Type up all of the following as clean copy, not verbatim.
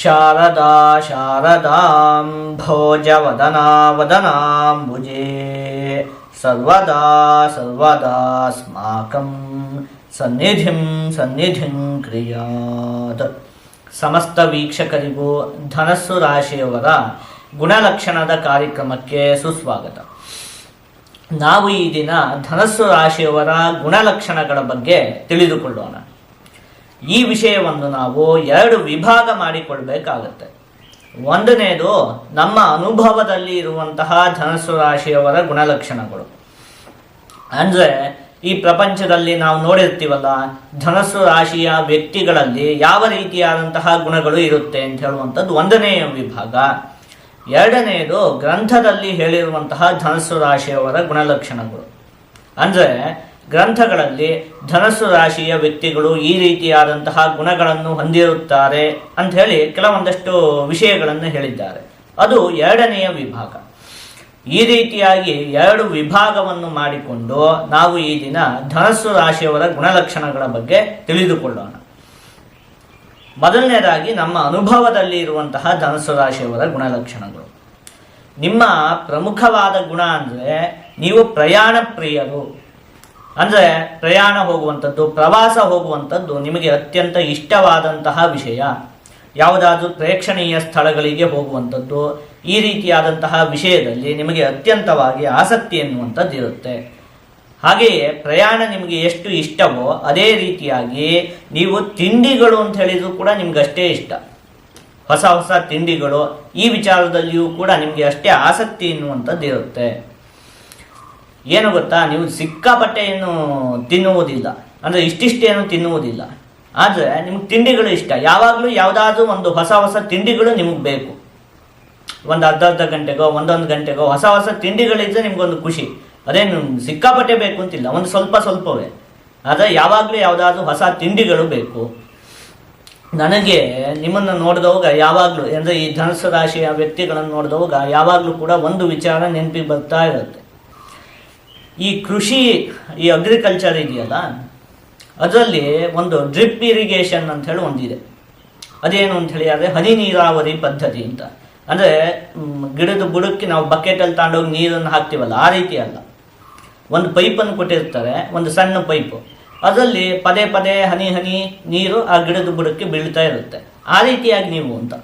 ಶಾರದಾ ಶಾರದಾಂ ಭೋಜವದನಾ ವದನಾಂಬುಜೇ ಸರ್ವದಾ ಸರ್ವದಾಸ್ಮಾಕಂ ಸನ್ನಿಧಿಂ ಸನ್ನಿಧಿಂ ಕ್ರಿಯಾತ್. ಸಮಸ್ತ ವೀಕ್ಷಕರಿಗೂ ಧನಸ್ಸು ರಾಶಿಯವರ ಗುಣಲಕ್ಷಣದ ಕಾರ್ಯಕ್ರಮಕ್ಕೆ ಸುಸ್ವಾಗತ. ನಾವು ಈ ದಿನ ಧನಸ್ಸು ರಾಶಿಯವರ ಗುಣಲಕ್ಷಣಗಳ ಬಗ್ಗೆ ತಿಳಿದುಕೊಳ್ಳೋಣ. ಈ ವಿಷಯವನ್ನು ನಾವು ಎರಡು ವಿಭಾಗ ಮಾಡಿಕೊಳ್ಬೇಕಾಗತ್ತೆ. ಒಂದನೇದು ನಮ್ಮ ಅನುಭವದಲ್ಲಿ ಇರುವಂತಹ ಧನಸ್ಸು ರಾಶಿಯವರ ಗುಣಲಕ್ಷಣಗಳು. ಅಂದರೆ ಈ ಪ್ರಪಂಚದಲ್ಲಿ ನಾವು ನೋಡಿರ್ತೀವಲ್ಲ, ಧನಸ್ಸು ರಾಶಿಯ ವ್ಯಕ್ತಿಗಳಲ್ಲಿ ಯಾವ ರೀತಿಯಾದಂತಹ ಗುಣಗಳು ಇರುತ್ತೆ ಅಂತ ಹೇಳುವಂಥದ್ದು ಒಂದನೆಯ ವಿಭಾಗ. ಎರಡನೆಯದು ಗ್ರಂಥದಲ್ಲಿ ಹೇಳಿರುವಂತಹ ಧನಸ್ಸು ರಾಶಿಯವರ ಗುಣಲಕ್ಷಣಗಳು. ಅಂದರೆ ಗ್ರಂಥಗಳಲ್ಲಿ ಧನಸ್ಸು ರಾಶಿಯ ವ್ಯಕ್ತಿಗಳು ಈ ರೀತಿಯಾದಂತಹ ಗುಣಗಳನ್ನು ಹೊಂದಿರುತ್ತಾರೆ ಅಂತ ಹೇಳಿ ಕೆಲವೊಂದಷ್ಟು ವಿಷಯಗಳನ್ನು ಹೇಳಿದ್ದಾರೆ. ಅದು ಎರಡನೆಯ ವಿಭಾಗ. ಈ ರೀತಿಯಾಗಿ ಎರಡು ವಿಭಾಗವನ್ನು ಮಾಡಿಕೊಂಡು ನಾವು ಈ ದಿನ ಧನಸ್ಸು ರಾಶಿಯವರ ಗುಣಲಕ್ಷಣಗಳ ಬಗ್ಗೆ ತಿಳಿದುಕೊಳ್ಳೋಣ. ಮೊದಲನೇದಾಗಿ ನಮ್ಮ ಅನುಭವದಲ್ಲಿ ಇರುವಂತಹ ಧನಸ್ಸು ರಾಶಿಯವರ ಗುಣಲಕ್ಷಣಗಳು. ನಿಮ್ಮ ಪ್ರಮುಖವಾದ ಗುಣ ಅಂದರೆ ನೀವು ಪ್ರಯಾಣ ಪ್ರಿಯರು. ಅಂದರೆ ಪ್ರಯಾಣ ಹೋಗುವಂಥದ್ದು, ಪ್ರವಾಸ ಹೋಗುವಂಥದ್ದು ನಿಮಗೆ ಅತ್ಯಂತ ಇಷ್ಟವಾದಂತಹ ವಿಷಯ. ಯಾವುದಾದ್ರೂ ಪ್ರೇಕ್ಷಣೀಯ ಸ್ಥಳಗಳಿಗೆ ಹೋಗುವಂಥದ್ದು, ಈ ರೀತಿಯಾದಂತಹ ವಿಷಯದಲ್ಲಿ ನಿಮಗೆ ಅತ್ಯಂತವಾಗಿ ಆಸಕ್ತಿ ಎನ್ನುವಂಥದ್ದು ಇರುತ್ತೆ. ಹಾಗೆಯೇ ಪ್ರಯಾಣ ನಿಮಗೆ ಎಷ್ಟು ಇಷ್ಟವೋ ಅದೇ ರೀತಿಯಾಗಿ ನೀವು ತಿಂಡಿಗಳು ಅಂತ ಹೇಳಿದ್ರು ಕೂಡ ನಿಮ್ಗೆ ಅಷ್ಟೇ ಇಷ್ಟ. ಹೊಸ ಹೊಸ ತಿಂಡಿಗಳು, ಈ ವಿಚಾರದಲ್ಲಿಯೂ ಕೂಡ ನಿಮಗೆ ಅಷ್ಟೇ ಆಸಕ್ತಿ ಎನ್ನುವಂಥದ್ದು ಇರುತ್ತೆ. ಏನು ಗೊತ್ತಾ, ನೀವು ಸಿಕ್ಕಾಪಟ್ಟೆ ಏನು ತಿನ್ನುವುದಿಲ್ಲ, ಅಂದರೆ ಇಷ್ಟಿಷ್ಟೇನು ತಿನ್ನುವುದಿಲ್ಲ. ಆದರೆ ನಿಮ್ಗೆ ತಿಂಡಿಗಳು ಇಷ್ಟ. ಯಾವಾಗಲೂ ಯಾವುದಾದ್ರೂ ಒಂದು ಹೊಸ ಹೊಸ ತಿಂಡಿಗಳು ನಿಮಗೆ ಬೇಕು. ಒಂದು ಅರ್ಧ ಗಂಟೆಗೋ ಒಂದೊಂದು ಗಂಟೆಗೋ ಹೊಸ ಹೊಸ ತಿಂಡಿಗಳಿದ್ರೆ ನಿಮ್ಗೊಂದು ಖುಷಿ. ಅದೇನು ಸಿಕ್ಕಾಪಟ್ಟೆ ಬೇಕು ಅಂತಿಲ್ಲ, ಒಂದು ಸ್ವಲ್ಪವೇ. ಆದರೆ ಯಾವಾಗಲೂ ಯಾವುದಾದ್ರೂ ಹೊಸ ತಿಂಡಿಗಳು ಬೇಕು. ನನಗೆ ನಿಮ್ಮನ್ನು ನೋಡಿದವಾಗ ಯಾವಾಗಲೂ, ಅಂದರೆ ಈ ಧನಸ್ಸು ರಾಶಿಯ ವ್ಯಕ್ತಿಗಳನ್ನು ನೋಡಿದವಾಗ ಯಾವಾಗಲೂ ಕೂಡ ಒಂದು ವಿಚಾರ ನೆನಪಿಗೆ ಬರ್ತಾ ಇರುತ್ತೆ. ಈ ಕೃಷಿ, ಈ ಅಗ್ರಿಕಲ್ಚರ್ ಇದೆಯಲ್ಲ, ಅದರಲ್ಲಿ ಒಂದು ಡ್ರಿಪ್ ಇರಿಗೇಷನ್ ಅಂತ ಹೇಳಿ ಒಂದಿದೆ. ಅದೇನು ಅಂತ ಹೇಳಿ ಆದರೆ ಹನಿ ನೀರಾವರಿ ಪದ್ಧತಿ ಅಂತ. ಅಂದರೆ ಗಿಡದ ಬುಡಕ್ಕೆ ನಾವು ಬಕೆಟಲ್ಲಿ ತಗೊಂಡೋಗಿ ನೀರನ್ನು ಹಾಕ್ತೀವಲ್ಲ, ಆ ರೀತಿ ಅಲ್ಲ. ಒಂದು ಪೈಪನ್ನು ಕೊಟ್ಟಿರ್ತಾರೆ, ಒಂದು ಸಣ್ಣ ಪೈಪು, ಅದರಲ್ಲಿ ಪದೇ ಪದೇ ಹನಿ ಹನಿ ನೀರು ಆ ಗಿಡದ ಬುಡಕ್ಕೆ ಬೀಳ್ತಾ ಇರುತ್ತೆ. ಆ ರೀತಿಯಾಗಿ ನೀವು ಅಂತ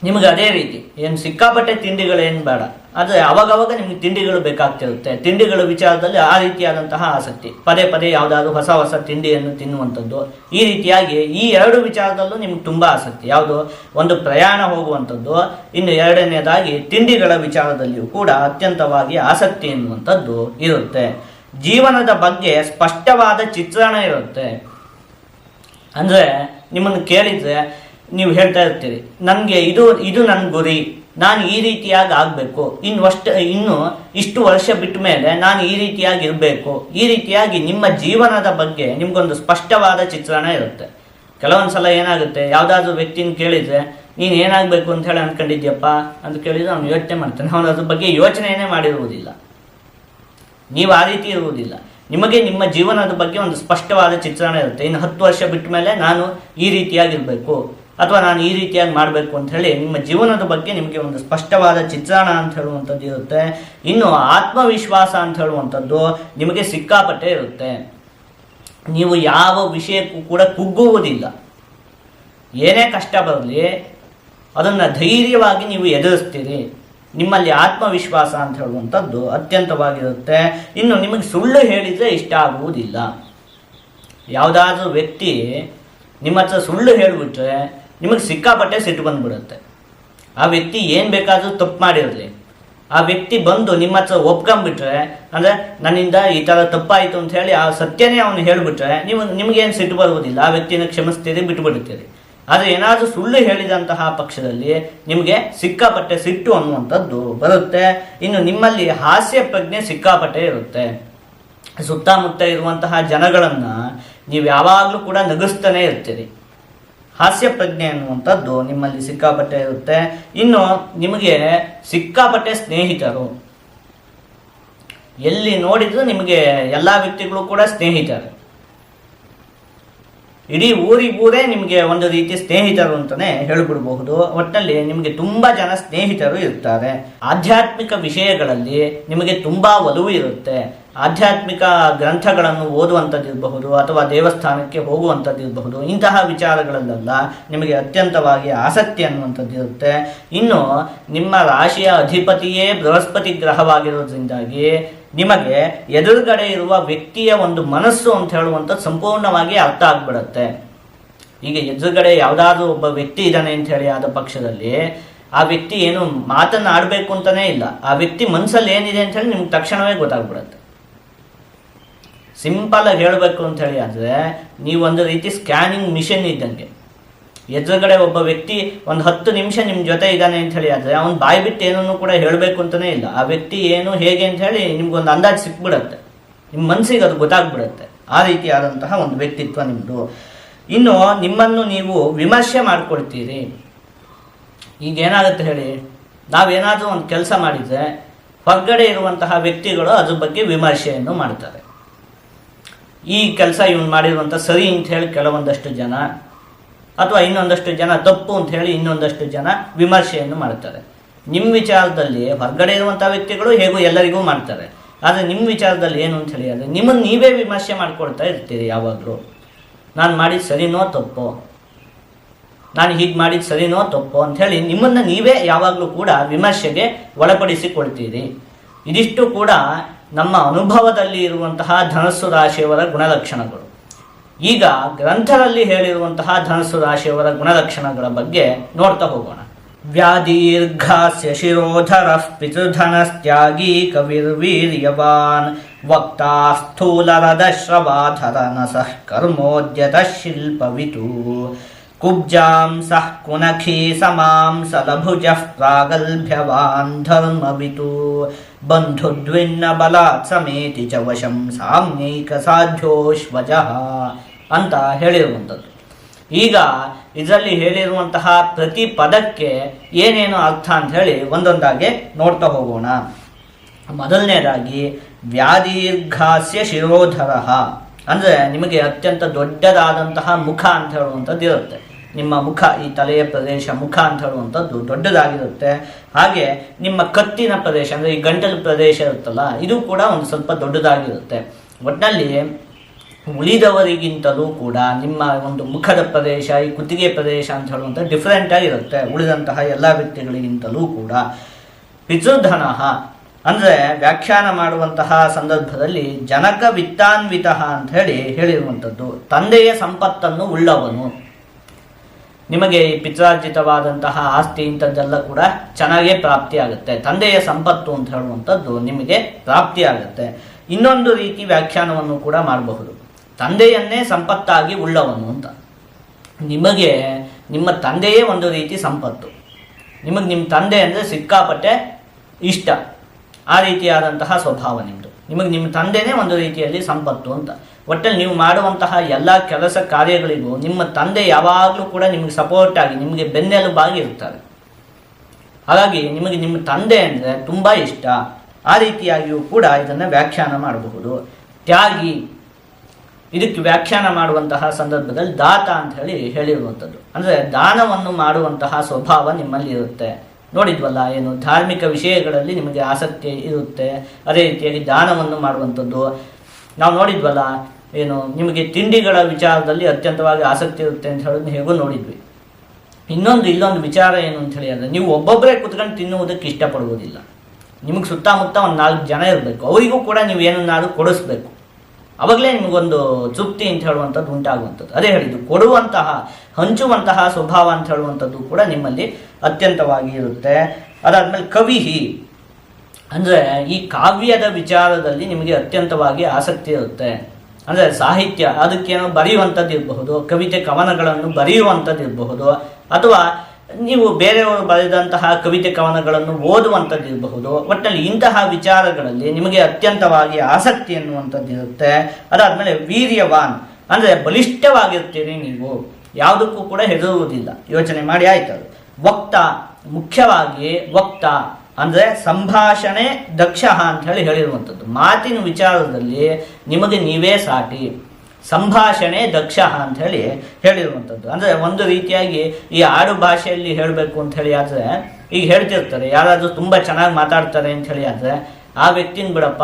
ನಿಮಗೆ ಅದೇ ರೀತಿ ಏನು ಸಿಕ್ಕಾಪಟ್ಟೆ ತಿಂಡಿಗಳೇನು ಬೇಡ, ಆದರೆ ಅವಾಗವಾಗ ನಿಮಗೆ ತಿಂಡಿಗಳು ಬೇಕಾಗ್ತಿರುತ್ತೆ. ತಿಂಡಿಗಳ ವಿಚಾರದಲ್ಲಿ ಆ ರೀತಿಯಾದಂತಹ ಆಸಕ್ತಿ, ಪದೇ ಪದೇ ಯಾವುದಾದ್ರೂ ಹೊಸ ಹೊಸ ತಿಂಡಿಯನ್ನು ತಿನ್ನುವಂಥದ್ದು, ಈ ರೀತಿಯಾಗಿ ಈ ಎರಡು ವಿಚಾರದಲ್ಲೂ ನಿಮ್ಗೆ ತುಂಬ ಆಸಕ್ತಿ. ಯಾವುದು, ಒಂದು ಪ್ರಯಾಣ ಹೋಗುವಂಥದ್ದು, ಇನ್ನು ಎರಡನೇದಾಗಿ ತಿಂಡಿಗಳ ವಿಚಾರದಲ್ಲಿಯೂ ಕೂಡ ಅತ್ಯಂತವಾಗಿ ಆಸಕ್ತಿ ಎನ್ನುವಂಥದ್ದು ಇರುತ್ತೆ. ಜೀವನದ ಬಗ್ಗೆ ಸ್ಪಷ್ಟವಾದ ಚಿತ್ರಣ ಇರುತ್ತೆ. ಅಂದರೆ ನಿಮ್ಮನ್ನು ಕೇಳಿದರೆ ನೀವು ಹೇಳ್ತಾ ಇರ್ತೀರಿ, ನನಗೆ ಇದು ನನ್ನ ಗುರಿ, ನಾನು ಈ ರೀತಿಯಾಗಿ ಆಗಬೇಕು, ಇನ್ನು ಇಷ್ಟು ವರ್ಷ ಬಿಟ್ಟ ಮೇಲೆ ನಾನು ಈ ರೀತಿಯಾಗಿ ಇರಬೇಕು. ಈ ರೀತಿಯಾಗಿ ನಿಮ್ಮ ಜೀವನದ ಬಗ್ಗೆ ನಿಮ್ಗೊಂದು ಸ್ಪಷ್ಟವಾದ ಚಿತ್ರಣ ಇರುತ್ತೆ. ಕೆಲವೊಂದು ಸಲ ಏನಾಗುತ್ತೆ, ಯಾವುದಾದ್ರೂ ವ್ಯಕ್ತಿನ ಕೇಳಿದರೆ ನೀನು ಏನಾಗಬೇಕು ಅಂತ ಹೇಳಿ ಅಂದ್ಕೊಂಡಿದ್ಯಪ್ಪ ಅಂತ ಕೇಳಿದರೆ ಅವನು ಯೋಚನೆ ಮಾಡ್ತಾನೆ. ಅವನು ಅದ್ರ ಬಗ್ಗೆ ಯೋಚನೆಯೇ ಮಾಡಿರುವುದಿಲ್ಲ. ನೀವು ಆ ರೀತಿ ಇರುವುದಿಲ್ಲ. ನಿಮಗೆ ನಿಮ್ಮ ಜೀವನದ ಬಗ್ಗೆ ಒಂದು ಸ್ಪಷ್ಟವಾದ ಚಿತ್ರಣ ಇರುತ್ತೆ. ಇನ್ನು 10 ವರ್ಷ ಬಿಟ್ಟ ಮೇಲೆ ನಾನು ಈ ರೀತಿಯಾಗಿರಬೇಕು ಅಥವಾ ನಾನು ಈ ರೀತಿಯಾಗಿ ಮಾಡಬೇಕು ಅಂತ ಹೇಳಿ ನಿಮ್ಮ ಜೀವನದ ಬಗ್ಗೆ ನಿಮಗೆ ಒಂದು ಸ್ಪಷ್ಟವಾದ ಚಿತ್ರಣ ಅಂತ ಹೇಳುವಂಥದ್ದು ಇರುತ್ತೆ. ಇನ್ನು ಆತ್ಮವಿಶ್ವಾಸ ಅಂತ ಹೇಳುವಂಥದ್ದು ನಿಮಗೆ ಸಿಕ್ಕಾಪಟ್ಟೆ ಇರುತ್ತೆ. ನೀವು ಯಾವ ವಿಷಯಕ್ಕೂ ಕೂಡ ಕುಗ್ಗುವುದಿಲ್ಲ. ಏನೇ ಕಷ್ಟ ಬರಲಿ ಅದನ್ನು ಧೈರ್ಯವಾಗಿ ನೀವು ಎದುರಿಸ್ತೀರಿ. ನಿಮ್ಮಲ್ಲಿ ಆತ್ಮವಿಶ್ವಾಸ ಅಂತ ಹೇಳುವಂಥದ್ದು ಅತ್ಯಂತವಾಗಿರುತ್ತೆ. ಇನ್ನು ನಿಮಗೆ ಸುಳ್ಳು ಹೇಳಿದರೆ ಇಷ್ಟ ಆಗುವುದಿಲ್ಲ. ಯಾವುದಾದ್ರೂ ವ್ಯಕ್ತಿ ನಿಮ್ಮ ಹತ್ರ ಸುಳ್ಳು ಹೇಳಿಬಿಟ್ರೆ ನಿಮಗೆ ಸಿಕ್ಕಾಪಟ್ಟೆ ಸಿಟ್ಟು ಬಂದುಬಿಡುತ್ತೆ. ಆ ವ್ಯಕ್ತಿ ಏನು ಬೇಕಾದರೂ ತಪ್ಪು ಮಾಡಿರಲಿ, ಆ ವ್ಯಕ್ತಿ ಬಂದು ನಿಮ್ಮ ಹತ್ರ ಒಪ್ಕೊಂಬಿಟ್ರೆ, ಅಂದರೆ ನನ್ನಿಂದ ಈ ಥರ ತಪ್ಪಾಯಿತು ಅಂತ ಹೇಳಿ ಆ ಸತ್ಯನೇ ಅವನು ಹೇಳಿಬಿಟ್ರೆ ನಿಮಗೇನು ಸಿಟ್ಟು ಬರುವುದಿಲ್ಲ. ಆ ವ್ಯಕ್ತಿನ ಕ್ಷಮಿಸ್ತೀರಿ, ಬಿಟ್ಟುಬಿಡ್ತೀರಿ. ಆದರೆ ಏನಾದರೂ ಸುಳ್ಳು ಹೇಳಿದಂತಹ ಪಕ್ಷದಲ್ಲಿ ನಿಮಗೆ ಸಿಕ್ಕಾಪಟ್ಟೆ ಸಿಟ್ಟು ಅನ್ನುವಂಥದ್ದು ಬರುತ್ತೆ. ಇನ್ನು ನಿಮ್ಮಲ್ಲಿ ಹಾಸ್ಯ ಪ್ರಜ್ಞೆ ಸಿಕ್ಕಾಪಟ್ಟೆ ಇರುತ್ತೆ. ಸುತ್ತಮುತ್ತ ಇರುವಂತಹ ಜನಗಳನ್ನು ನೀವು ಯಾವಾಗಲೂ ಕೂಡ ನಗಿಸ್ತಾನೆ ಇರ್ತೀರಿ. ಹಾಸ್ಯ ಪ್ರಜ್ಞೆ ಅನ್ನುವಂಥದ್ದು ನಿಮ್ಮಲ್ಲಿ ಸಿಕ್ಕಾಪಟ್ಟೆ ಇರುತ್ತೆ. ಇನ್ನು ನಿಮಗೆ ಸಿಕ್ಕಾಪಟ್ಟೆ ಸ್ನೇಹಿತರು. ಎಲ್ಲಿ ನೋಡಿದ್ರು ನಿಮಗೆ ಎಲ್ಲ ವ್ಯಕ್ತಿಗಳು ಕೂಡ ಸ್ನೇಹಿತರು. ಇಡೀ ಊರಿಗೂರೇ ನಿಮಗೆ ಒಂದು ರೀತಿ ಸ್ನೇಹಿತರು ಅಂತಲೇ ಹೇಳಿಬಿಡಬಹುದು. ಒಟ್ಟಿನಲ್ಲಿ ನಿಮಗೆ ತುಂಬ ಜನ ಸ್ನೇಹಿತರು ಇರ್ತಾರೆ. ಆಧ್ಯಾತ್ಮಿಕ ವಿಷಯಗಳಲ್ಲಿ ನಿಮಗೆ ತುಂಬ ಒಲವು ಇರುತ್ತೆ. ಆಧ್ಯಾತ್ಮಿಕ ಗ್ರಂಥಗಳನ್ನು ಓದುವಂಥದ್ದಿರಬಹುದು ಅಥವಾ ದೇವಸ್ಥಾನಕ್ಕೆ ಹೋಗುವಂಥದ್ದಿರಬಹುದು. ಇಂತಹ ವಿಚಾರಗಳಲ್ಲೆಲ್ಲ ನಿಮಗೆ ಅತ್ಯಂತವಾಗಿ ಆಸಕ್ತಿ ಅನ್ನುವಂಥದ್ದಿರುತ್ತೆ. ಇನ್ನು ನಿಮ್ಮ ರಾಶಿಯ ಅಧಿಪತಿಯೇ ಬೃಹಸ್ಪತಿ ಗ್ರಹವಾಗಿರೋದ್ರಿಂದಾಗಿ ನಿಮಗೆ ಎದುರುಗಡೆ ಇರುವ ವ್ಯಕ್ತಿಯ ಒಂದು ಮನಸ್ಸು ಅಂತ ಹೇಳುವಂಥದ್ದು ಸಂಪೂರ್ಣವಾಗಿ ಅರ್ಥ ಆಗ್ಬಿಡುತ್ತೆ. ಈಗ ಎದುರುಗಡೆ ಯಾವುದಾದ್ರೂ ಒಬ್ಬ ವ್ಯಕ್ತಿ ಇದ್ದಾನೆ ಅಂತ ಹೇಳಿ ಆದ ಪಕ್ಷದಲ್ಲಿ ಆ ವ್ಯಕ್ತಿ ಏನು ಮಾತನ್ನಾಡಬೇಕು ಅಂತಲೇ ಇಲ್ಲ, ಆ ವ್ಯಕ್ತಿ ಮನಸ್ಸಲ್ಲಿ ಏನಿದೆ ಅಂತ ಹೇಳಿ ನಿಮ್ಗೆ ತಕ್ಷಣವೇ ಗೊತ್ತಾಗ್ಬಿಡುತ್ತೆ. ಸಿಂಪಲ್ ಆಗಿ ಹೇಳಬೇಕು ಅಂತ ಹೇಳಿ ಆದರೆ ನೀವೊಂದು ರೀತಿ ಸ್ಕ್ಯಾನಿಂಗ್ ಮಿಷನ್ ಇದ್ದಂಗೆ. ಎದುರುಗಡೆ ಒಬ್ಬ ವ್ಯಕ್ತಿ ಒಂದು 10 ನಿಮಿಷ ನಿಮ್ಮ ಜೊತೆ ಇದ್ದಾನೆ ಅಂತ ಹೇಳಿ ಆದರೆ ಅವ್ನು ಬಾಯಿ ಬಿಟ್ಟು ಏನನ್ನು ಕೂಡ ಹೇಳಬೇಕು ಅಂತಲೇ ಇಲ್ಲ. ಆ ವ್ಯಕ್ತಿ ಏನು ಹೇಗೆ ಅಂತ ಹೇಳಿ ನಿಮ್ಗೊಂದು ಅಂದಾಜು ಸಿಕ್ಬಿಡುತ್ತೆ, ನಿಮ್ಮ ಮನಸ್ಸಿಗೆ ಅದು ಗೊತ್ತಾಗ್ಬಿಡುತ್ತೆ. ಆ ರೀತಿಯಾದಂತಹ ಒಂದು ವ್ಯಕ್ತಿತ್ವ ನಿಮ್ಮದು. ಇನ್ನು ನಿಮ್ಮನ್ನು ನೀವು ವಿಮರ್ಶೆ ಮಾಡಿಕೊಡ್ತೀರಿ. ಈಗ ಏನಾಗುತ್ತೆ ಹೇಳಿ, ನಾವೇನಾದರೂ ಒಂದು ಕೆಲಸ ಮಾಡಿದರೆ ಹೊರಗಡೆ ಇರುವಂತಹ ವ್ಯಕ್ತಿಗಳು ಅದ್ರ ಬಗ್ಗೆ ವಿಮರ್ಶೆಯನ್ನು ಮಾಡ್ತಾರೆ. ಈ ಕೆಲಸ ಇವನು ಮಾಡಿರುವಂಥ ಸರಿ ಅಂತ ಹೇಳಿ ಕೆಲವೊಂದಷ್ಟು ಜನ, ಅಥವಾ ಇನ್ನೊಂದಷ್ಟು ಜನ ತಪ್ಪು ಅಂತ ಹೇಳಿ ಇನ್ನೊಂದಷ್ಟು ಜನ ವಿಮರ್ಶೆಯನ್ನು ಮಾಡ್ತಾರೆ. ನಿಮ್ಮ ವಿಚಾರದಲ್ಲಿ ಹೊರಗಡೆ ಇರುವಂಥ ವ್ಯಕ್ತಿಗಳು ಹೇಗೂ ಎಲ್ಲರಿಗೂ ಮಾಡ್ತಾರೆ. ಆದರೆ ನಿಮ್ಮ ವಿಚಾರದಲ್ಲಿ ಏನು ಅಂತ ಹೇಳಿ ಅಂದರೆ ನಿಮ್ಮನ್ನು ನೀವೇ ವಿಮರ್ಶೆ ಮಾಡಿಕೊಡ್ತಾ ಇರ್ತೀರಿ. ಯಾವಾಗಲೂ ನಾನು ಮಾಡಿದ ಸರಿನೋ ತಪ್ಪೋ, ನಾನು ಹೀಗೆ ಮಾಡಿದ ಸರಿನೋ ತಪ್ಪೋ ಅಂಥೇಳಿ ನಿಮ್ಮನ್ನು ನೀವೇ ಯಾವಾಗಲೂ ಕೂಡ ವಿಮರ್ಶೆಗೆ ಒಳಪಡಿಸಿಕೊಳ್ತೀರಿ. ಇದಿಷ್ಟು ಕೂಡ ನಮ್ಮ ಅನುಭವದಲ್ಲಿ ಇರುವಂತಹ ಧನಸ್ಸು ರಾಶಿಯವರ ಗುಣಲಕ್ಷಣಗಳು. ಈಗ ಗ್ರಂಥದಲ್ಲಿ ಹೇಳಿರುವಂತಹ ಧನಸ್ಸು ರಾಶಿಯವರ ಗುಣಲಕ್ಷಣಗಳ ಬಗ್ಗೆ ನೋಡ್ತಾ ಹೋಗೋಣ. ವ್ಯಾದೀರ್ಘಾಸ್ಯ ಶಿರೋಧರಃ ಪಿತೃಧನಸ್ತ್ಯಾಗೀ ಕವಿರ್ವೀರ್ಯವಾನ್ ವಕ್ತಾ ಸ್ಥೂಲರದಶ್ರವಾಧರನಸಃ ಕರ್ಮೋದ್ಯತಃ ಶಿಲ್ಪವಿತು ಕುಬ್ಜಾಂ ಸಃ ಕುನಖೀ ಸಮಾಂ ಸಲಭುಜಃ ಪ್ರಾಗಲ್ಭ್ಯವಾನ್ ಧರ್ಮವಿತು ಬಂಧುದ್ವಿನ್ನ ಬಲಾತ್ ಸಮೇತಿ ಚ ವಶಂ ಸಾಮ್ಯೈಕ ಸಾಧ್ಯೋಶ್ವಜಃ ಅಂತ ಹೇಳಿರುವಂಥದ್ದು. ಈಗ ಇದರಲ್ಲಿ ಹೇಳಿರುವಂತಹ ಪ್ರತಿ ಪದಕ್ಕೆ ಏನೇನು ಅರ್ಥ ಅಂತ ಹೇಳಿ ಒಂದೊಂದಾಗಿ ನೋಡ್ತಾ ಹೋಗೋಣ. ಮೊದಲನೇದಾಗಿ ವ್ಯಾದೀರ್ಘಾಸ್ಯ ಶಿರೋಧರಃ ಅಂದರೆ ನಿಮಗೆ ಅತ್ಯಂತ ದೊಡ್ಡದಾದಂತಹ ಮುಖ ಅಂತ ಹೇಳುವಂಥದ್ದು ಇರುತ್ತೆ. ನಿಮ್ಮ ಮುಖ, ಈ ತಲೆಯ ಪ್ರದೇಶ ಮುಖ ಅಂತ ಹೇಳುವಂಥದ್ದು ದೊಡ್ಡದಾಗಿರುತ್ತೆ. ಹಾಗೆ ನಿಮ್ಮ ಕತ್ತಿನ ಪ್ರದೇಶ ಅಂದರೆ ಈ ಗಂಟಲು ಪ್ರದೇಶ ಇರುತ್ತಲ್ಲ, ಇದು ಕೂಡ ಒಂದು ಸ್ವಲ್ಪ ದೊಡ್ಡದಾಗಿರುತ್ತೆ. ಒಟ್ಟಿನಲ್ಲಿ ಉಳಿದವರಿಗಿಂತಲೂ ಕೂಡ ನಿಮ್ಮ ಒಂದು ಮುಖದ ಪ್ರದೇಶ, ಈ ಕುತ್ತಿಗೆ ಪ್ರದೇಶ ಅಂತ ಹೇಳುವಂಥ ಡಿಫ್ರೆಂಟ್ ಆಗಿರುತ್ತೆ ಉಳಿದಂತಹ ಎಲ್ಲ ವ್ಯಕ್ತಿಗಳಿಗಿಂತಲೂ ಕೂಡ. ಪಿತೃಧನ ಅಂದರೆ ವ್ಯಾಖ್ಯಾನ ಮಾಡುವಂತಹ ಸಂದರ್ಭದಲ್ಲಿ ಜನಕ ವಿತ್ತಾನ್ವಿತ ಅಂತ ಹೇಳಿರುವಂಥದ್ದು. ತಂದೆಯ ಸಂಪತ್ತನ್ನು ಉಳ್ಳವನು. ನಿಮಗೆ ಈ ಪಿತ್ರಾರ್ಜಿತವಾದಂತಹ ಆಸ್ತಿ ಇಂಥದ್ದೆಲ್ಲ ಕೂಡ ಚೆನ್ನಾಗೇ ಪ್ರಾಪ್ತಿಯಾಗುತ್ತೆ. ತಂದೆಯ ಸಂಪತ್ತು ಅಂತ ಹೇಳುವಂಥದ್ದು ನಿಮಗೆ ಪ್ರಾಪ್ತಿಯಾಗುತ್ತೆ. ಇನ್ನೊಂದು ರೀತಿ ವ್ಯಾಖ್ಯಾನವನ್ನು ಕೂಡ ಮಾಡಬಹುದು, ತಂದೆಯನ್ನೇ ಸಂಪತ್ತಾಗಿ ಉಳ್ಳವನು ಅಂತ. ನಿಮಗೆ ನಿಮ್ಮ ತಂದೆಯೇ ಒಂದು ರೀತಿ ಸಂಪತ್ತು. ನಿಮಗೆ ನಿಮ್ಮ ತಂದೆ ಅಂದರೆ ಸಿಕ್ಕಾಪಟ್ಟೆ ಇಷ್ಟ, ಆ ರೀತಿಯಾದಂತಹ ಸ್ವಭಾವ ನಿಮ್ಮದು. ನಿಮಗೆ ನಿಮ್ಮ ತಂದೆಯೇ ಒಂದು ರೀತಿಯಲ್ಲಿ ಸಂಪತ್ತು ಅಂತ. ಒಟ್ಟಲ್ಲಿ ನೀವು ಮಾಡುವಂತಹ ಎಲ್ಲ ಕೆಲಸ ಕಾರ್ಯಗಳಿಗೂ ನಿಮ್ಮ ತಂದೆ ಯಾವಾಗಲೂ ಕೂಡ ನಿಮಗೆ ಸಪೋರ್ಟ್ ಆಗಿ, ನಿಮಗೆ ಬೆನ್ನೆಲುಬಾಗಿ ಇರ್ತಾರೆ. ಹಾಗಾಗಿ ನಿಮಗೆ ನಿಮ್ಮ ತಂದೆ ಅಂದರೆ ತುಂಬ ಇಷ್ಟ. ಆ ರೀತಿಯಾಗಿಯೂ ಕೂಡ ಇದನ್ನು ವ್ಯಾಖ್ಯಾನ ಮಾಡಬಹುದು. ತ್ಯಾಗಿ, ಇದಕ್ಕೆ ವ್ಯಾಖ್ಯಾನ ಮಾಡುವಂತಹ ಸಂದರ್ಭದಲ್ಲಿ ದಾತ ಅಂತ ಹೇಳಿರುವಂಥದ್ದು. ಅಂದರೆ ದಾನವನ್ನು ಮಾಡುವಂತಹ ಸ್ವಭಾವ ನಿಮ್ಮಲ್ಲಿ ಇರುತ್ತೆ. ನೋಡಿದ್ವಲ್ಲ, ಏನು ಧಾರ್ಮಿಕ ವಿಷಯಗಳಲ್ಲಿ ನಿಮಗೆ ಆಸಕ್ತಿ ಇರುತ್ತೆ, ಅದೇ ರೀತಿಯಾಗಿ ದಾನವನ್ನು ಮಾಡುವಂಥದ್ದು. ನಾವು ನೋಡಿದ್ವಲ್ಲ, ಏನು ನಿಮಗೆ ತಿಂಡಿಗಳ ವಿಚಾರದಲ್ಲಿ ಅತ್ಯಂತವಾಗಿ ಆಸಕ್ತಿ ಇರುತ್ತೆ ಅಂತ ಹೇಳೋದು ಹೇಗೂ ನೋಡಿದ್ವಿ. ಇಲ್ಲೊಂದು ವಿಚಾರ ಏನು ಅಂತ ಹೇಳಿ ಅಂದರೆ, ನೀವು ಒಬ್ಬೊಬ್ಬರೇ ಕುತ್ಕೊಂಡು ತಿನ್ನುವುದಕ್ಕೆ ಇಷ್ಟಪಡುವುದಿಲ್ಲ. ನಿಮಗೆ ಸುತ್ತಮುತ್ತ ಒಂದು 4 ಜನ ಇರಬೇಕು, ಅವರಿಗೂ ಕೂಡ ನೀವು ಏನನ್ನಾದರೂ ಕೊಡಿಸ್ಬೇಕು. ಅವಾಗಲೇ ನಿಮಗೊಂದು ತೃಪ್ತಿ ಅಂತ ಹೇಳುವಂಥದ್ದು ಉಂಟಾಗುವಂಥದ್ದು. ಅದೇ ಹೇಳಿದ್ದು, ಕೊಡುವಂತಹ ಹಂಚುವಂತಹ ಸ್ವಭಾವ ಅಂತ ಹೇಳುವಂಥದ್ದು ಕೂಡ ನಿಮ್ಮಲ್ಲಿ ಅತ್ಯಂತವಾಗಿ ಇರುತ್ತೆ. ಅದಾದಮೇಲೆ ಕವಿಹಿ ಅಂದರೆ ಈ ಕಾವ್ಯದ ವಿಚಾರದಲ್ಲಿ ನಿಮಗೆ ಅತ್ಯಂತವಾಗಿ ಆಸಕ್ತಿ ಇರುತ್ತೆ. ಅಂದರೆ ಸಾಹಿತ್ಯ, ಅದಕ್ಕೇನೋ ಬರೆಯುವಂಥದ್ದು ಇರಬಹುದು, ಕವಿತೆ ಕವನಗಳನ್ನು ಬರೆಯುವಂಥದ್ದು ಇರಬಹುದು, ಅಥವಾ ನೀವು ಬೇರೆಯವರು ಬರೆದಂತಹ ಕವಿತೆ ಕವನಗಳನ್ನು ಓದುವಂಥದ್ದು ಇರಬಹುದು. ಒಟ್ಟಿನಲ್ಲಿ ಇಂತಹ ವಿಚಾರಗಳಲ್ಲಿ ನಿಮಗೆ ಅತ್ಯಂತವಾಗಿ ಆಸಕ್ತಿ ಎನ್ನುವಂಥದ್ದು ಇರುತ್ತೆ. ಅದಾದಮೇಲೆ ವೀರ್ಯವಾನ್ ಅಂದರೆ ಬಲಿಷ್ಠವಾಗಿರ್ತೀರಿ. ನೀವು ಯಾವುದಕ್ಕೂ ಕೂಡ ಹೆದರುವುದಿಲ್ಲ, ಯೋಚನೆ ಮಾಡಿ ಆಯ್ತು. ವಕ್ತ, ಮುಖ್ಯವಾಗಿ ವಕ್ತ ಅಂದರೆ ಸಂಭಾಷಣೆ ದಕ್ಷ ಅಂತ ಹೇಳಿರುವಂಥದ್ದು. ಮಾತಿನ ವಿಚಾರದಲ್ಲಿ ನಿಮಗೆ ನೀವೇ ಸಾಟಿ. ಸಂಭಾಷಣೆ ದಕ್ಷ ಅಂತ ಹೇಳಿ ಹೇಳಿರುವಂಥದ್ದು. ಅಂದರೆ ಒಂದು ರೀತಿಯಾಗಿ ಈ ಆಡು ಭಾಷೆಯಲ್ಲಿ ಹೇಳಬೇಕು ಅಂತ ಹೇಳಿ ಆದರೆ ಈಗ ಹೇಳ್ತಿರ್ತಾರೆ, ಯಾರಾದರೂ ತುಂಬ ಚೆನ್ನಾಗಿ ಮಾತಾಡ್ತಾರೆ ಅಂತ ಹೇಳಿ ಆದರೆ ಆ ವ್ಯಕ್ತಿನ ಬಿಡಪ್ಪ,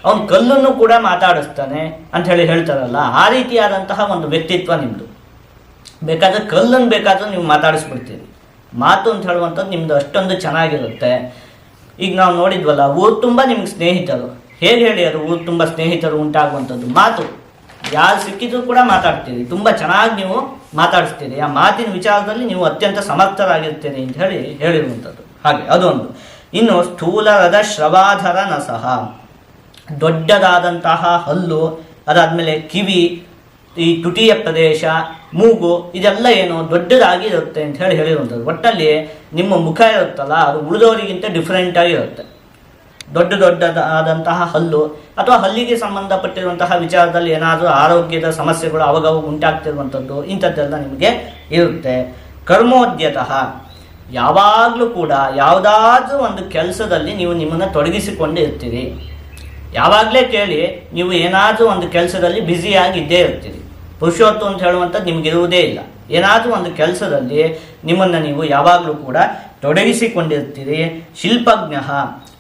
ಅವನು ಕಲ್ಲನ್ನು ಕೂಡ ಮಾತಾಡಿಸ್ತಾನೆ ಅಂತ ಹೇಳಿ ಹೇಳ್ತಾರಲ್ಲ, ಆ ರೀತಿಯಾದಂತಹ ಒಂದು ವ್ಯಕ್ತಿತ್ವ ನಿಮ್ಮದು. ಬೇಕಾದರೆ ಕಲ್ಲನ್ನು ಬೇಕಾದರೂ ನೀವು ಮಾತಾಡಿಸ್ಬಿಡ್ತೀರಿ. ಮಾತು ಅಂತ ಹೇಳುವಂಥದ್ದು ನಿಮ್ಮದು ಅಷ್ಟೊಂದು ಚೆನ್ನಾಗಿರುತ್ತೆ. ಈಗ ನಾವು ನೋಡಿದ್ವಲ್ಲ, ಊರು ತುಂಬ ನಿಮ್ಗೆ ಸ್ನೇಹಿತರು. ಹೇಗೆ ಹೇಳಿ ಅದು ಊರು ತುಂಬ ಸ್ನೇಹಿತರು ಉಂಟಾಗುವಂಥದ್ದು? ಮಾತು. ಯಾರು ಸಿಕ್ಕಿದ್ರು ಕೂಡ ಮಾತಾಡ್ತೀರಿ, ತುಂಬ ಚೆನ್ನಾಗಿ ನೀವು ಮಾತಾಡಿಸ್ತೀರಿ. ಆ ಮಾತಿನ ವಿಚಾರದಲ್ಲಿ ನೀವು ಅತ್ಯಂತ ಸಮರ್ಥರಾಗಿರ್ತೀರಿ ಅಂತ ಹೇಳಿ ಹೇಳಿರುವಂಥದ್ದು. ಹಾಗೆ ಅದೊಂದು. ಇನ್ನು ಸ್ಥೂಲರದ ಶ್ರವಾಧರ ನಸಹ, ದೊಡ್ಡದಾದಂತಹ ಹಲ್ಲು, ಅದಾದಮೇಲೆ ಕಿವಿ, ಈ ತುಟಿಯ ಪ್ರದೇಶ, ಮೂಗು, ಇದೆಲ್ಲ ಏನು ದೊಡ್ಡದಾಗಿ ಇರುತ್ತೆ ಅಂತ ಹೇಳಿ ಹೇಳಿರುವಂಥದ್ದು. ಒಟ್ಟಲ್ಲಿ ನಿಮ್ಮ ಮುಖ ಇರುತ್ತಲ್ಲ, ಅದು ಉಳಿದವರಿಗಿಂತ ಡಿಫ್ರೆಂಟ್ ಆಗಿರುತ್ತೆ. ದೊಡ್ಡದಾದಂತಹ ಹಲ್ಲು ಅಥವಾ ಹಲ್ಲಿಗೆ ಸಂಬಂಧಪಟ್ಟಿರುವಂತಹ ವಿಚಾರದಲ್ಲಿ ಏನಾದರೂ ಆರೋಗ್ಯದ ಸಮಸ್ಯೆಗಳು ಅವಾಗವಾಗ ಉಂಟಾಗ್ತಿರುವಂಥದ್ದು, ಇಂಥದ್ದೆಲ್ಲ ನಿಮಗೆ ಇರುತ್ತೆ. ಕರ್ಮೋದ್ಯತಃ, ಯಾವಾಗಲೂ ಕೂಡ ಯಾವುದಾದ್ರೂ ಒಂದು ಕೆಲಸದಲ್ಲಿ ನೀವು ನಿಮ್ಮನ್ನು ತೊಡಗಿಸಿಕೊಂಡು ಇರ್ತೀರಿ. ಯಾವಾಗಲೇ ಕೇಳಿ, ನೀವು ಏನಾದರೂ ಒಂದು ಕೆಲಸದಲ್ಲಿ ಬ್ಯುಸಿಯಾಗಿದ್ದೇ ಇರ್ತೀರಿ. ಪುರುಷೋತ್ತು ಅಂತ ಹೇಳುವಂಥದ್ದು ನಿಮಗಿರುವುದೇ ಇಲ್ಲ. ಏನಾದರೂ ಒಂದು ಕೆಲಸದಲ್ಲಿ ನಿಮ್ಮನ್ನು ನೀವು ಯಾವಾಗಲೂ ಕೂಡ ತೊಡಗಿಸಿಕೊಂಡಿರ್ತೀರಿ. ಶಿಲ್ಪಜ್ಞ,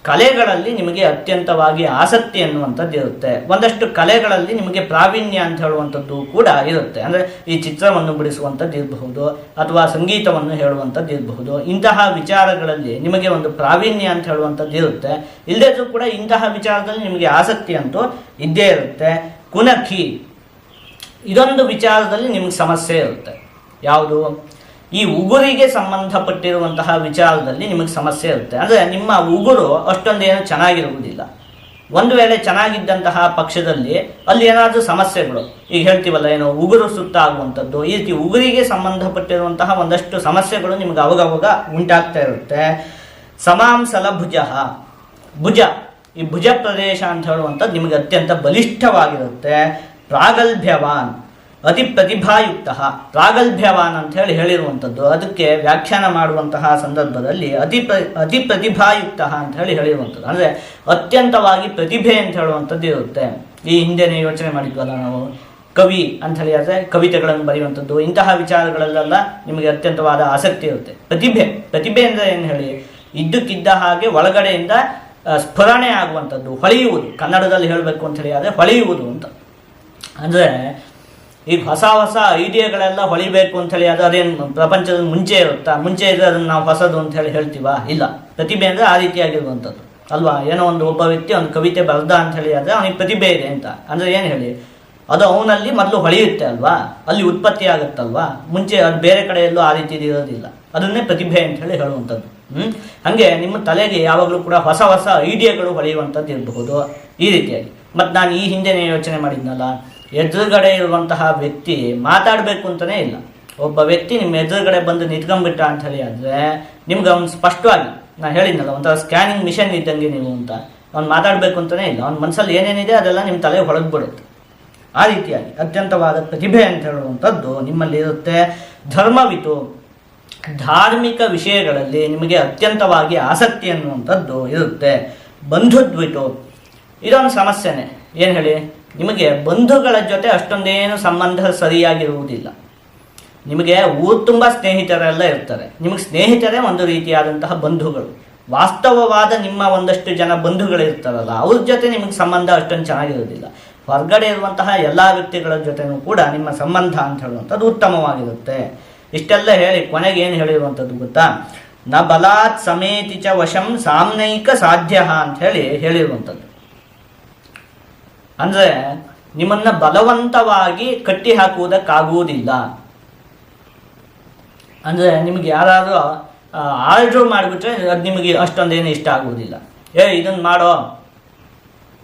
ಕಲೆಗಳಲ್ಲಿ ನಿಮಗೆ ಅತ್ಯಂತವಾಗಿ ಆಸಕ್ತಿ ಅನ್ನುವಂಥದ್ದು ಇರುತ್ತೆ. ಒಂದಷ್ಟು ಕಲೆಗಳಲ್ಲಿ ನಿಮಗೆ ಪ್ರಾವೀಣ್ಯ ಅಂತ ಹೇಳುವಂಥದ್ದು ಕೂಡ ಇರುತ್ತೆ. ಅಂದರೆ ಈ ಚಿತ್ರವನ್ನು ಬಿಡಿಸುವಂಥದ್ದು ಇರಬಹುದು, ಅಥವಾ ಸಂಗೀತವನ್ನು ಹೇಳುವಂಥದ್ದು ಇರಬಹುದು. ಇಂತಹ ವಿಚಾರಗಳಲ್ಲಿ ನಿಮಗೆ ಒಂದು ಪ್ರಾವೀಣ್ಯ ಅಂತ ಹೇಳುವಂಥದ್ದು ಇರುತ್ತೆ. ಇಲ್ಲದಿದ್ರೂ ಕೂಡ ಇಂತಹ ವಿಚಾರದಲ್ಲಿ ನಿಮಗೆ ಆಸಕ್ತಿ ಅಂತೂ ಇದ್ದೇ ಇರುತ್ತೆ. ಕುನಖಿ, ಇದೊಂದು ವಿಚಾರದಲ್ಲಿ ನಿಮಗೆ ಸಮಸ್ಯೆ ಇರುತ್ತೆ. ಯಾವುದು? ಈ ಉಗುರಿಗೆ ಸಂಬಂಧಪಟ್ಟಿರುವಂತಹ ವಿಚಾರದಲ್ಲಿ ನಿಮಗೆ ಸಮಸ್ಯೆ ಇರುತ್ತೆ. ಅಂದರೆ ನಿಮ್ಮ ಉಗುರು ಅಷ್ಟೊಂದೇನು ಚೆನ್ನಾಗಿರುವುದಿಲ್ಲ. ಒಂದು ವೇಳೆ ಚೆನ್ನಾಗಿದ್ದಂತಹ ಪಕ್ಷದಲ್ಲಿ ಅಲ್ಲಿ ಏನಾದರೂ ಸಮಸ್ಯೆಗಳು, ಈಗ ಹೇಳ್ತೀವಲ್ಲ ಏನೋ ಉಗುರು ಸುತ್ತ ಆಗುವಂಥದ್ದು, ಈ ರೀತಿ ಉಗುರಿಗೆ ಸಂಬಂಧಪಟ್ಟಿರುವಂತಹ ಒಂದಷ್ಟು ಸಮಸ್ಯೆಗಳು ನಿಮಗೆ ಅವಾಗವಾಗ ಉಂಟಾಗ್ತಾ ಇರುತ್ತೆ. ಸಮಾಂಸಲ ಭುಜ, ಭುಜ, ಈ ಭುಜ ಪ್ರದೇಶ ಅಂತ ಹೇಳುವಂಥದ್ದು ನಿಮಗೆ ಅತ್ಯಂತ ಬಲಿಷ್ಠವಾಗಿರುತ್ತೆ. ಪ್ರಾಗಲ್ಭ್ಯವಾನ್, ಅತಿ ಪ್ರತಿಭಾಯುಕ್ತ. ಪ್ರಾಗಲ್ಭ್ಯವಾನ್ ಅಂತ ಹೇಳಿ ಹೇಳಿರುವಂಥದ್ದು, ಅದಕ್ಕೆ ವ್ಯಾಖ್ಯಾನ ಮಾಡುವಂತಹ ಸಂದರ್ಭದಲ್ಲಿ ಅತಿ ಪ್ರತಿಭಾಯುಕ್ತ ಅಂತ ಹೇಳಿ ಹೇಳಿರುವಂಥದ್ದು. ಅಂದರೆ ಅತ್ಯಂತವಾಗಿ ಪ್ರತಿಭೆ ಅಂತ ಹೇಳುವಂಥದ್ದು ಇರುತ್ತೆ. ಈ ಹಿಂದೆನೇ ಯೋಚನೆ ಮಾಡಿದ್ವಲ್ಲ ನಾವು, ಕವಿ ಅಂತ ಹೇಳಿ ಆದರೆ ಕವಿತೆಗಳನ್ನು ಬರೆಯುವಂಥದ್ದು, ಇಂತಹ ವಿಚಾರಗಳಲ್ಲೆಲ್ಲ ನಿಮಗೆ ಅತ್ಯಂತವಾದ ಆಸಕ್ತಿ ಇರುತ್ತೆ. ಪ್ರತಿಭೆ ಅಂದರೆ ಏನು ಹೇಳಿ, ಇದ್ದಕ್ಕಿದ್ದ ಹಾಗೆ ಒಳಗಡೆಯಿಂದ ಸ್ಫುರಣೆ ಆಗುವಂಥದ್ದು, ಹೊಳೆಯುವುದು. ಕನ್ನಡದಲ್ಲಿ ಹೇಳಬೇಕು ಅಂತ ಹೇಳಿ ಆದರೆ ಹೊಳೆಯುವುದು ಅಂತ. ಅಂದರೆ ಈಗ ಹೊಸ ಹೊಸ ಐಡಿಯಾಗಳೆಲ್ಲ ಹೊಳಿಬೇಕು ಅಂಥೇಳಿ ಅದೇನು ಪ್ರಪಂಚದ ಮುಂಚೆ ಇರುತ್ತಾ? ಮುಂಚೆ ಇದ್ರೆ ಅದನ್ನು ನಾವು ಹೊಸದು ಅಂತ ಹೇಳಿ ಹೇಳ್ತೀವ? ಇಲ್ಲ. ಪ್ರತಿಭೆ ಅಂದರೆ ಆ ರೀತಿಯಾಗಿರುವಂಥದ್ದು ಅಲ್ವಾ? ಏನೋ ಒಬ್ಬ ವ್ಯಕ್ತಿ ಒಂದು ಕವಿತೆ ಬರೆದ ಅಂತ ಹೇಳಿ ಆದರೆ ಅವನಿಗೆ ಪ್ರತಿಭೆ ಇದೆ ಅಂತ ಅಂದರೆ ಏನು ಹೇಳಿ, ಅದು ಅವನಲ್ಲಿ ಮೊದಲು ಹೊಳೆಯುತ್ತೆ ಅಲ್ವಾ, ಅಲ್ಲಿ ಉತ್ಪತ್ತಿ ಆಗುತ್ತಲ್ವಾ. ಮುಂಚೆ ಅದು ಬೇರೆ ಕಡೆಯಲ್ಲೂ ಆ ರೀತಿ ಇರೋದಿಲ್ಲ. ಅದನ್ನೇ ಪ್ರತಿಭೆ ಅಂತ ಹೇಳಿ ಹೇಳುವಂಥದ್ದು. ಹಾಗೆ ನಿಮ್ಮ ತಲೆಗೆ ಯಾವಾಗಲೂ ಕೂಡ ಹೊಸ ಹೊಸ ಐಡಿಯಾಗಳು ಹೊಳೆಯುವಂಥದ್ದು ಇರಬಹುದು ಈ ರೀತಿಯಾಗಿ. ಮತ್ತು ನಾನು ಈ ಹಿಂದೆನೇ ಯೋಚನೆ ಮಾಡಿದ್ನಲ್ಲ, ಎದುರುಗಡೆ ಇರುವಂತಹ ವ್ಯಕ್ತಿ ಮಾತಾಡಬೇಕು ಅಂತಲೇ ಇಲ್ಲ. ಒಬ್ಬ ವ್ಯಕ್ತಿ ನಿಮ್ಮ ಎದುರುಗಡೆ ಬಂದು ನಿಂತ್ಕೊಂಡ್ಬಿಟ್ಟ ಅಂತ ಹೇಳಿ ಆದರೆ ನಿಮ್ಗೆ ಅವ್ನು ಸ್ಪಷ್ಟವಾಗಿ, ನಾನು ಹೇಳಿದ್ನಲ್ಲ, ಒಂಥರ ಸ್ಕ್ಯಾನಿಂಗ್ ಮಿಷನ್ ಇದ್ದಂಗೆ ನೀವು ಅಂತ. ಅವ್ನು ಮಾತಾಡಬೇಕು ಅಂತಲೇ ಇಲ್ಲ, ಅವ್ನ ಮನಸ್ಸಲ್ಲಿ ಏನೇನಿದೆ ಅದೆಲ್ಲ ನಿಮ್ಮ ತಲೆ ಹೊಳಗ್ಬಿಡುತ್ತೆ. ಆ ರೀತಿಯಾಗಿ ಅತ್ಯಂತವಾದ ಪ್ರತಿಭೆ ಅಂತ ಹೇಳುವಂಥದ್ದು ನಿಮ್ಮಲ್ಲಿ ಇರುತ್ತೆ. ಧರ್ಮವಿತು, ಧಾರ್ಮಿಕ ವಿಷಯಗಳಲ್ಲಿ ನಿಮಗೆ ಅತ್ಯಂತವಾಗಿ ಆಸಕ್ತಿ ಅನ್ನುವಂಥದ್ದು ಇರುತ್ತೆ. ಬಂಧುದ್ವಿತು, ಇದೊಂದು ಸಮಸ್ಯೆನೇ. ಏನು ಹೇಳಿ, ನಿಮಗೆ ಬಂಧುಗಳ ಜೊತೆ ಅಷ್ಟೊಂದೇನು ಸಂಬಂಧ ಸರಿಯಾಗಿರುವುದಿಲ್ಲ. ನಿಮಗೆ ಊರು ತುಂಬ ಸ್ನೇಹಿತರೆಲ್ಲ ಇರ್ತಾರೆ. ನಿಮಗೆ ಸ್ನೇಹಿತರೇ ಒಂದು ರೀತಿಯಾದಂತಹ ಬಂಧುಗಳು. ವಾಸ್ತವವಾದ ನಿಮ್ಮ ಒಂದಷ್ಟು ಜನ ಬಂಧುಗಳಿರ್ತಾರಲ್ಲ, ಅವ್ರ ಜೊತೆ ನಿಮಗೆ ಸಂಬಂಧ ಅಷ್ಟೊಂದು ಚೆನ್ನಾಗಿರೋದಿಲ್ಲ. ಹೊರಗಡೆ ಇರುವಂತಹ ಎಲ್ಲ ವ್ಯಕ್ತಿಗಳ ಜೊತೆನೂ ಕೂಡ ನಿಮ್ಮ ಸಂಬಂಧ ಅಂತ ಹೇಳುವಂಥದ್ದು ಉತ್ತಮವಾಗಿರುತ್ತೆ. ಇಷ್ಟೆಲ್ಲ ಹೇಳಿ ಕೊನೆಗೆ ಏನು ಹೇಳಿರುವಂಥದ್ದು ಗೊತ್ತಾ? ನ ಬಲಾತ್ ಸಮೇತಿ ಚ ವಶಂ ಸಾಮ್ನೈಕ ಸಾಧ್ಯ ಅಂತ ಹೇಳಿರುವಂಥದ್ದು. ಅಂದರೆ ನಿಮ್ಮನ್ನು ಬಲವಂತವಾಗಿ ಕಟ್ಟಿ ಹಾಕುವುದಕ್ಕಾಗುವುದಿಲ್ಲ. ಅಂದರೆ ನಿಮಗೆ ಯಾರಾದರೂ ಆರ್ಡ್ರು ಮಾಡಿಬಿಟ್ರೆ ಅದು ನಿಮಗೆ ಅಷ್ಟೊಂದೇನು ಇಷ್ಟ ಆಗುವುದಿಲ್ಲ. ಇದನ್ನು ಮಾಡೋ,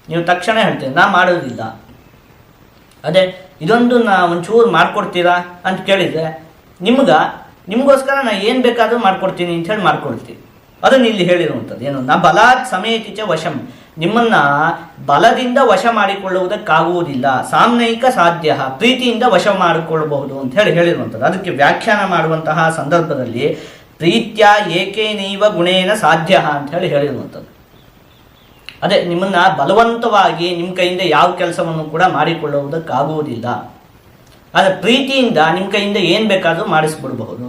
ನೀವು ತಕ್ಷಣ ಹೇಳ್ತೀರಿ ನಾ ಮಾಡೋದಿಲ್ಲ. ಅದೇ ಇದೊಂದು ಒಂಚೂರು ಮಾಡಿಕೊಡ್ತೀರಾ ಅಂತ ಕೇಳಿದರೆ ನಿಮಗೋಸ್ಕರ ನಾ ಏನು ಬೇಕಾದರೂ ಮಾಡ್ಕೊಡ್ತೀನಿ ಅಂತ ಹೇಳಿ ಮಾಡ್ಕೊಡ್ತೀವಿ. ಅದನ್ನು ಇಲ್ಲಿ ಹೇಳಿರುವಂಥದ್ದು ಏನು? ನಾ ಬಲಾತ್ ಸಮೇತಿಚ ವಶಂ, ನಿಮ್ಮನ್ನು ಬಲದಿಂದ ವಶ ಮಾಡಿಕೊಳ್ಳುವುದಕ್ಕಾಗುವುದಿಲ್ಲ. ಸಾಮ್ನೈಕ ಸಾಧ್ಯ, ಪ್ರೀತಿಯಿಂದ ವಶ ಮಾಡಿಕೊಳ್ಳಬಹುದು ಅಂತ ಹೇಳಿರುವಂಥದ್ದು. ಅದಕ್ಕೆ ವ್ಯಾಖ್ಯಾನ ಮಾಡುವಂತಹ ಸಂದರ್ಭದಲ್ಲಿ ಪ್ರೀತ್ಯ ಏಕೇನೈವ ಗುಣೇನ ಸಾಧ್ಯ ಅಂತ ಹೇಳಿರುವಂಥದ್ದು. ಅದೇ ನಿಮ್ಮನ್ನ ಬಲವಂತವಾಗಿ ನಿಮ್ಮ ಕೈಯಿಂದ ಯಾವ ಕೆಲಸವನ್ನು ಕೂಡ ಮಾಡಿಕೊಳ್ಳುವುದಕ್ಕಾಗುವುದಿಲ್ಲ. ಆದರೆ ಪ್ರೀತಿಯಿಂದ ನಿಮ್ಮ ಕೈಯಿಂದ ಏನು ಬೇಕಾದರೂ ಮಾಡಿಸ್ಬಿಡ್ಬಹುದು.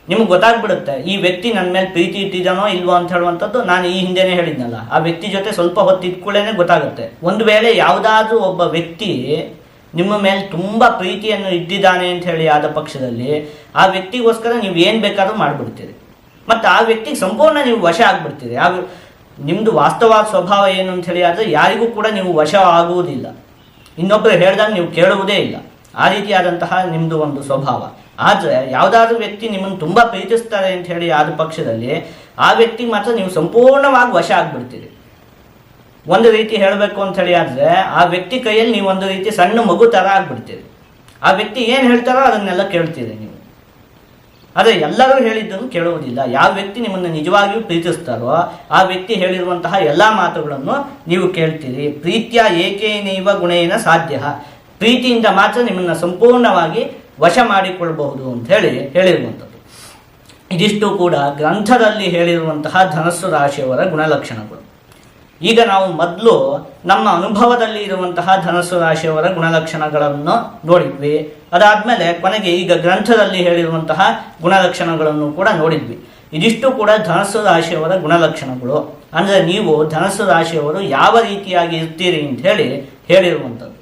ನಿಮ್ಗೆ ಗೊತ್ತಾಗ್ಬಿಡುತ್ತೆ ಈ ವ್ಯಕ್ತಿ ನನ್ನ ಮೇಲೆ ಪ್ರೀತಿ ಇಟ್ಟಿದ್ದಾನೋ ಇಲ್ವೋ ಅಂತ ಹೇಳುವಂಥದ್ದು. ನಾನು ಈ ಹಿಂದೆನೇ ಹೇಳಿದ್ನಲ್ಲ, ಆ ವ್ಯಕ್ತಿ ಜೊತೆ ಸ್ವಲ್ಪ ಹೊತ್ತು ಇಟ್ಕೊಳ್ಳೇನೆ ಗೊತ್ತಾಗುತ್ತೆ. ಒಂದು ವೇಳೆ ಯಾವುದಾದ್ರೂ ಒಬ್ಬ ವ್ಯಕ್ತಿ ನಿಮ್ಮ ಮೇಲೆ ತುಂಬ ಪ್ರೀತಿಯನ್ನು ಇಟ್ಟಿದ್ದಾನೆ ಅಂತ ಹೇಳಿ ಆದ ಪಕ್ಷದಲ್ಲಿ ಆ ವ್ಯಕ್ತಿಗೋಸ್ಕರ ನೀವು ಏನು ಬೇಕಾದ್ರೂ ಮಾಡಿಬಿಡ್ತೀರಿ ಮತ್ತು ಆ ವ್ಯಕ್ತಿಗೆ ಸಂಪೂರ್ಣ ನೀವು ವಶ ಆಗಿಬಿಡ್ತೀರಿ. ನಿಮ್ಮದು ವಾಸ್ತವವಾದ ಸ್ವಭಾವ ಏನು ಅಂತ ಹೇಳಿ ಆದರೆ ಯಾರಿಗೂ ಕೂಡ ನೀವು ವಶ ಆಗುವುದಿಲ್ಲ, ಇನ್ನೊಬ್ಬರು ಹೇಳಿದಾಗ ನೀವು ಕೇಳುವುದೇ ಇಲ್ಲ. ಆ ರೀತಿಯಾದಂತಹ ನಿಮ್ಮದು ಒಂದು ಸ್ವಭಾವ. ಆದರೆ ಯಾವುದಾದ್ರೂ ವ್ಯಕ್ತಿ ನಿಮ್ಮನ್ನು ತುಂಬ ಪ್ರೀತಿಸ್ತಾರೆ ಅಂತ ಹೇಳಿ ಆದ ಪಕ್ಷದಲ್ಲಿ ಆ ವ್ಯಕ್ತಿಗೆ ಮಾತ್ರ ನೀವು ಸಂಪೂರ್ಣವಾಗಿ ವಶ ಆಗಿಬಿಡ್ತೀರಿ. ಒಂದು ರೀತಿ ಹೇಳಬೇಕು ಅಂತ ಹೇಳಿ ಆದರೆ ಆ ವ್ಯಕ್ತಿ ಕೈಯಲ್ಲಿ ನೀವು ಒಂದು ರೀತಿ ಸಣ್ಣ ಮಗು ಥರ ಆಗಿಬಿಡ್ತೀರಿ. ಆ ವ್ಯಕ್ತಿ ಏನು ಹೇಳ್ತಾರೋ ಅದನ್ನೆಲ್ಲ ಕೇಳ್ತೀರಿ ನೀವು. ಆದರೆ ಎಲ್ಲರೂ ಹೇಳಿದ್ದನ್ನು ಕೇಳುವುದಿಲ್ಲ. ಯಾವ ವ್ಯಕ್ತಿ ನಿಮ್ಮನ್ನು ನಿಜವಾಗಿಯೂ ಪ್ರೀತಿಸ್ತಾರೋ ಆ ವ್ಯಕ್ತಿ ಹೇಳಿರುವಂತಹ ಎಲ್ಲ ಮಾತುಗಳನ್ನು ನೀವು ಕೇಳ್ತೀರಿ. ಪ್ರೀತ್ಯ ಏಕೇನೈವ ಗುಣೇನ ಸಾಧ್ಯ, ಪ್ರೀತಿಯಿಂದ ಮಾತ್ರ ನಿಮ್ಮನ್ನು ಸಂಪೂರ್ಣವಾಗಿ ವಶ ಮಾಡಿಕೊಳ್ಳಬಹುದು ಅಂತ ಹೇಳಿರುವಂಥದ್ದು. ಇದಿಷ್ಟು ಕೂಡ ಗ್ರಂಥದಲ್ಲಿ ಹೇಳಿರುವಂತಹ ಧನಸ್ಸು ರಾಶಿಯವರ ಗುಣಲಕ್ಷಣಗಳು. ಈಗ ನಾವು ಮೊದಲು ನಮ್ಮ ಅನುಭವದಲ್ಲಿ ಇರುವಂತಹ ಧನಸ್ಸು ರಾಶಿಯವರ ಗುಣಲಕ್ಷಣಗಳನ್ನು ನೋಡಿದ್ವಿ. ಅದಾದಮೇಲೆ ಕೊನೆಗೆ ಈಗ ಗ್ರಂಥದಲ್ಲಿ ಹೇಳಿರುವಂತಹ ಗುಣಲಕ್ಷಣಗಳನ್ನು ಕೂಡ ನೋಡಿದ್ವಿ. ಇದಿಷ್ಟು ಕೂಡ ಧನಸ್ಸು ರಾಶಿಯವರ ಗುಣಲಕ್ಷಣಗಳು. ಅಂದರೆ ನೀವು ಧನಸ್ಸು ರಾಶಿಯವರು ಯಾವ ರೀತಿಯಾಗಿ ಇರ್ತೀರಿ ಅಂತ ಹೇಳಿರುವಂಥದ್ದು.